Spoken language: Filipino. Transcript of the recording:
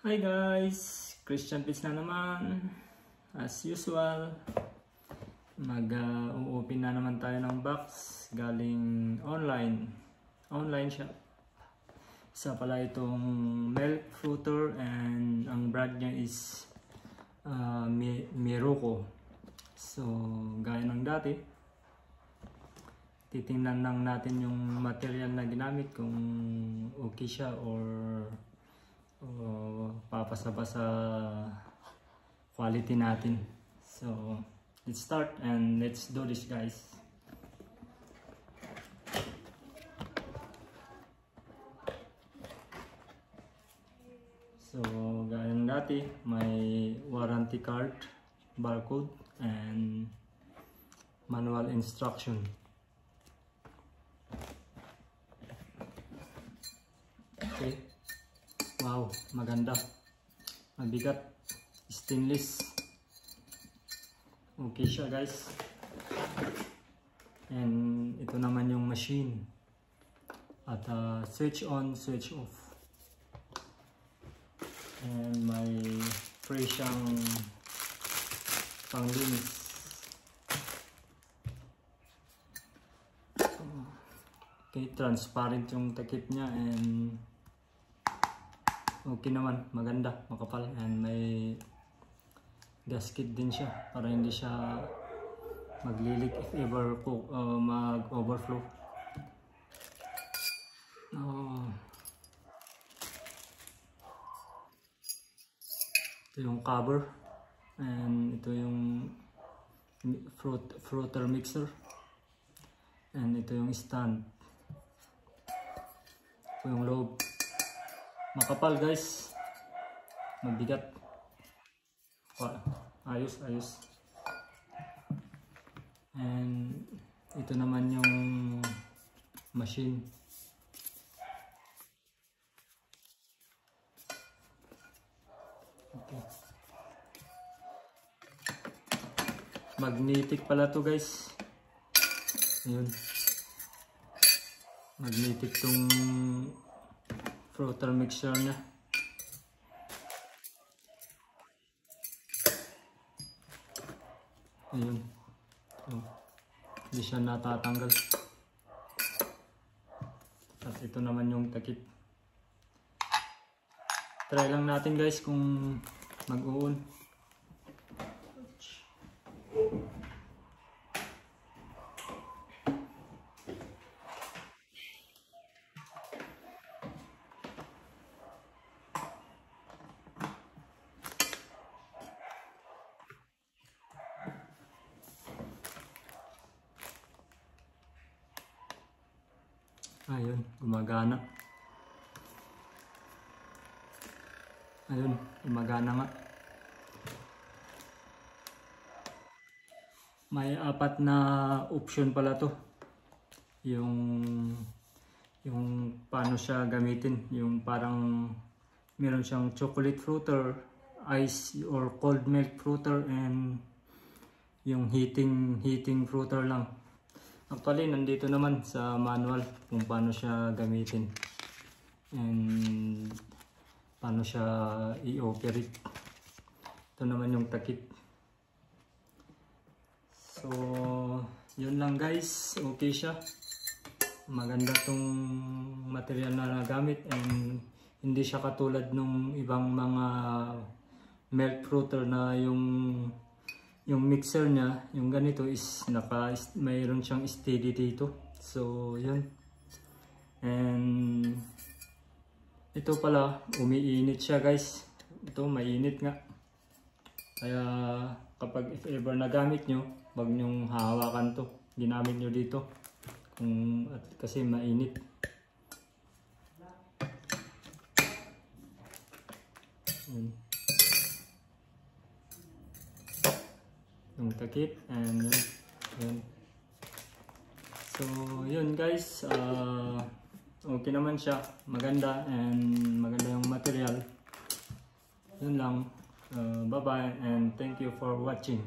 Hi guys! Christian Pits na naman. As usual, mag-open na naman tayo ng box galing online shop. Isa pala itong milk frother and ang brand niya is Miruko. So, gaya ng dati, titingnan lang natin yung material na ginamit kung okay siya or papasa ba sa quality natin. So let's start and let's do this, guys. So gaya ng dati, may warranty card, barcode and manual instruction. Okay. Wow, maganda. Mabigat. Stainless. Okay siya, guys. And ito naman yung machine. At switch on, switch off. And may spray siyang panglinis. Okay, transparent yung takip niya and okay naman, maganda, makapal, and may gasket din siya para hindi siya maglilik if ever mag-overflow. Ito yung cover and ito yung frother mixer and ito yung stand. Ito yung loob. Makapal, guys, mabigat. Ayos. And ito naman yung machine. Okay. Magnetic pala to, guys. Ayun. Magnetic tong frother mixer niya. Ayun. Hindi siya natatanggal. At ito naman yung takip. Try lang natin, guys, kung mag-uun. Ayun, gumagana. Ayun, gumagana nga. May 4 na option pala to. Yung paano siya gamitin. Yung parang meron siyang chocolate frother, ice or cold milk frother, and yung heating frother lang. Actually, nandito naman sa manual kung paano siya gamitin and paano siya i-operate. Ito naman yung takip. So, yun lang, guys. Okay siya. Maganda tong material na nagamit and hindi siya katulad nung ibang mga milk frother na yung mixer niya, yung ganito is mayroon siyang steady dito. So, yun. And ito pala, umiinit siya, guys. Ito, mainit nga. Kaya kapag if ever nagamit nyo, wag nyong hahawakan to. Ginamit nyo dito. Kasi mainit. Yun. Yung takip and yun. So yun, guys, okay naman siya, maganda and maganda yung material. Yun lang. Bye bye and thank you for watching.